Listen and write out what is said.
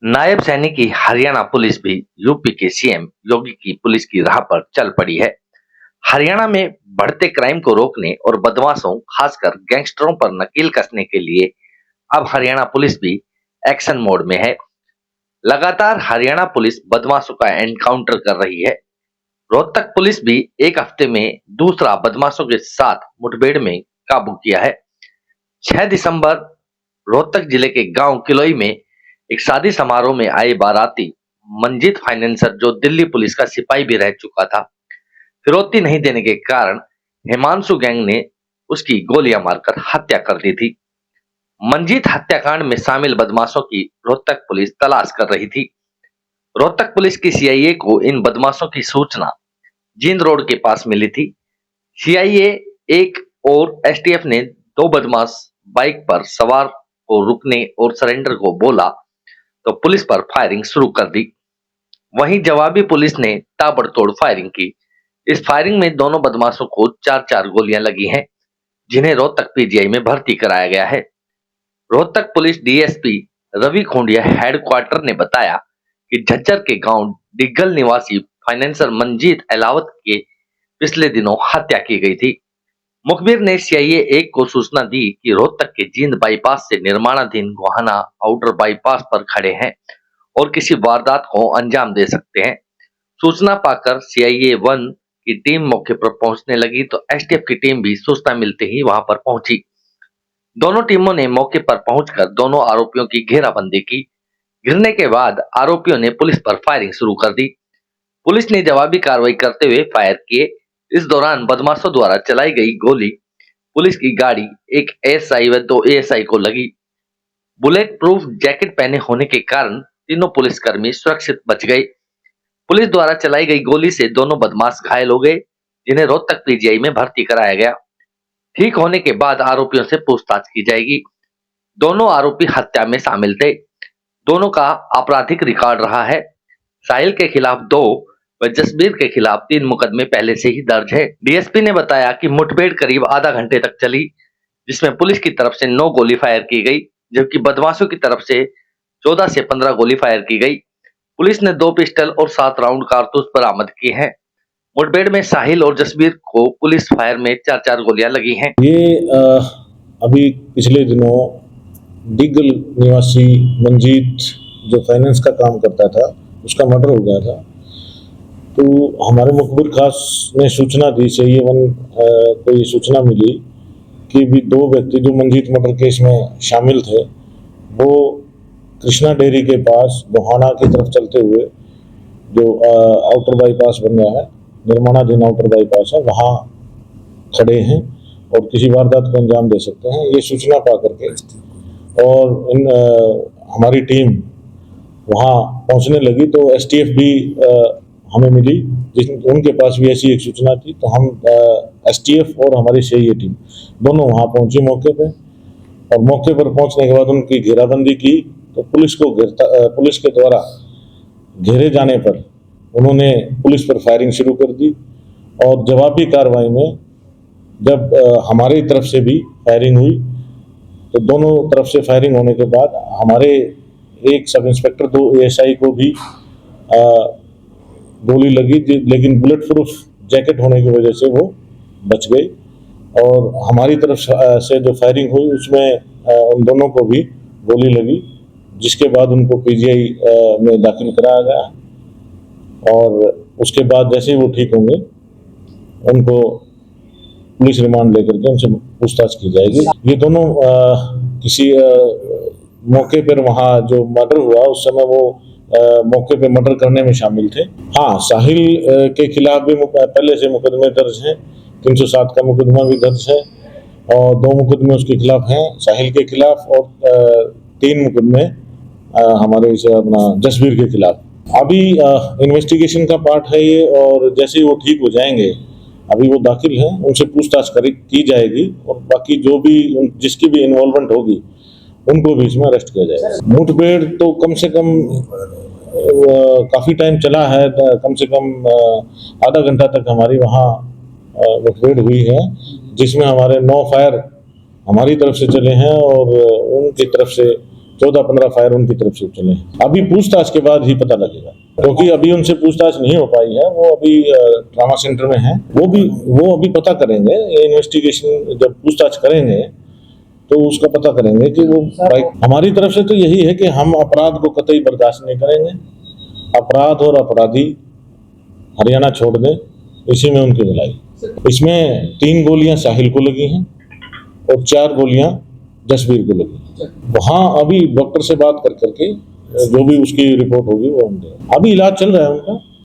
नायब सैनिक की हरियाणा पुलिस भी यूपी के सीएम योगी की पुलिस की राह पर चल पड़ी है। हरियाणा में बढ़ते क्राइम को रोकने और बदमाशों खासकर गैंगस्टरों पर नकेल कसने के लिए अब हरियाणा पुलिस भी एक्शन मोड में है। लगातार हरियाणा पुलिस बदमाशों का एनकाउंटर कर रही है। रोहतक पुलिस भी एक हफ्ते में दूसरा बदमाशों के साथ मुठभेड़ में काबू किया है। 6 दिसंबर रोहतक जिले के गांव किलोई में एक शादी समारोह में आए बाराती मंजीत फाइनेंसर, जो दिल्ली पुलिस का सिपाही भी रह चुका था, फिरौती नहीं देने के कारण हिमांशु गैंग ने उसकी गोलियां मारकर हत्या कर दी थी। मंजीत हत्याकांड में शामिल बदमाशों की रोहतक पुलिस तलाश कर रही थी। रोहतक पुलिस की सीआईए को इन बदमाशों की सूचना जींद रोड के पास मिली थी। सीआईए एक और एसटीएफ ने दो बदमाश बाइक पर सवार को रुकने और सरेंडर को बोला तो पुलिस पर फायरिंग शुरू कर दी। वहीं जवाबी पुलिस ने ताबड़तोड़ फायरिंग की। इस फायरिंग में दोनों बदमाशों को 4-4 गोलियां लगी हैं, जिन्हें रोहतक पीजीआई में भर्ती कराया गया है। Rohtak police DSP Ravi Khondiya headquarter ने बताया कि झज्जर के गांव डिग्गल निवासी फाइनेंसर मंजीत अलावत के पिछले दिनों हत्या की गई थी। मुखबिर ने सीआईए एक को सूचना दी कि रोहतक के जींद बाईपास से निर्माणाधीन गोहाना आउटर बाईपास पर खड़े हैं और किसी वारदात को अंजाम दे सकते हैं। सूचना पाकर सीआईए 1 की टीम मौके पर पहुंचने लगी तो एसटीएफ की टीम भी सूचना मिलते ही वहां पर पहुंची। दोनों टीमों ने मौके पर पहुंचकर दोनों आरोपियों की घेराबंदी की। घिरने के बाद आरोपियों ने पुलिस पर फायरिंग शुरू कर दी। पुलिस ने जवाबी कार्रवाई करते हुए फायर किए। इस दौरान बदमाशों द्वारा चलाई गई गोली पुलिस की गाड़ी, एक एएसआई व 2 एएसआई को लगी। बुलेट प्रूफ जैकेट पहने होने के कारण तीनों पुलिसकर्मी सुरक्षित बच गए। पुलिस द्वारा चलाई गई गोली से दोनों बदमाश घायल हो गए, जिन्हें रोहतक पीजीआई में भर्ती कराया गया। ठीक होने के बाद आरोपियों से पूछताछ की जाएगी। दोनों आरोपी हत्या में शामिल थे। दोनों का आपराधिक रिकॉर्ड रहा है। साहिल के खिलाफ 2 व जसबीर के खिलाफ 3 मुकदमे पहले से ही दर्ज है। डीएसपी ने बताया कि मुठभेड़ करीब आधा घंटे तक चली, जिसमें पुलिस की तरफ से 9 गोली फायर की गई, जबकि बदमाशों की तरफ से 14 से 15 गोली फायर की गई। पुलिस ने 2 पिस्टल और 7 राउंड कारतूस बरामद किए हैं। मुठभेड़ में साहिल और जसबीर को पुलिस फायर में 4-4 गोलियां लगी हैं। ये अभी पिछले दिनों डिग्गल निवासी मंजीत जो फाइनेंस का काम करता था, उसका मर्डर हो गया था। तो हमारे मुखबिर खास ने सूचना दी, सीआईए 1 को ये सूचना मिली कि भी 2 व्यक्ति जो मंजीत मर्डर केस में शामिल थे, वो कृष्णा डेयरी के पास गोहाना की तरफ चलते हुए जो आउटर बाईपास बन गया है, निर्माणाधीन आउटर बाईपास है, वहाँ खड़े हैं और किसी वारदात को अंजाम दे सकते हैं। ये सूचना पा करके और हमारी टीम वहाँ पहुँचने लगी तो एसटीएफ भी हमें मिली, उनके पास भी ऐसी एक सूचना थी। तो हम एसटीएफ और हमारी सीआईए टीम दोनों वहाँ पहुँचे मौके पे, और मौके पर पहुँचने के बाद उनकी घेराबंदी की। तो पुलिस के द्वारा घेरे जाने पर उन्होंने पुलिस पर फायरिंग शुरू कर दी, और जवाबी कार्रवाई में जब हमारी तरफ से भी फायरिंग हुई तो दोनों तरफ से फायरिंग होने के बाद हमारे एक सब इंस्पेक्टर, 2 एएसआई को भी गोली लगी, लेकिन बुलेट प्रूफ जैकेट होने की वजह से वो बच गई। और हमारी तरफ से जो फायरिंग हुई उसमें उन दोनों को भी गोली लगी, जिसके बाद उनको पीजीआई में दाखिल कराया गया। और उसके बाद जैसे ही वो ठीक होंगे उनको पुलिस रिमांड लेकर के उनसे पूछताछ की जाएगी। ये दोनों किसी मौके पर वहाँ जो मर्डर हुआ उस समय वो मौके पे मर्डर करने में शामिल थे। हाँ, साहिल के खिलाफ भी पहले से मुकदमे दर्ज हैं, 307 का मुकदमा भी दर्ज है, और 2 मुकदमे उसके खिलाफ हैं, साहिल के खिलाफ, और 3 मुकदमे हमारे इसे अपना जसबीर के खिलाफ। अभी इन्वेस्टिगेशन का पार्ट है ये, और जैसे ही वो ठीक हो जाएंगे, अभी वो दाखिल हैं, उनसे पूछताछ की जाएगी, और बाकी जो भी जिसकी भी इन्वॉल्वमेंट होगी उनको भी इसमें अरेस्ट किया जाएगा। मुठभेड़ तो कम से कम काफ़ी टाइम चला है, कम से कम आधा घंटा तक हमारी वहाँ मुठभेड़ हुई है, जिसमें हमारे 9 फायर हमारी तरफ से चले हैं और उनकी तरफ से 14-15 फायर उनकी तरफ से चले हैं। अभी पूछताछ के बाद ही पता लगेगा, क्योंकि अभी उनसे पूछताछ नहीं हो पाई है। वो अभी ट्रॉमा सेंटर में है। वो अभी पता करेंगे, इन्वेस्टिगेशन जब पूछताछ करेंगे तो उसका पता करेंगे कि वो बाइक। हमारी तरफ से तो यही है कि हम अपराध को कतई बर्दाश्त नहीं करेंगे। अपराध और अपराधी हरियाणा छोड़ दें, इसी में उनकी भलाई। इसमें 3 गोलियां साहिल को लगी हैं और 4 गोलियां जसवीर को लगी। वहाँ अभी डॉक्टर से बात कर करके जो भी उसकी रिपोर्ट होगी वो हम देंगे। अभी इलाज चल रहा है उनका।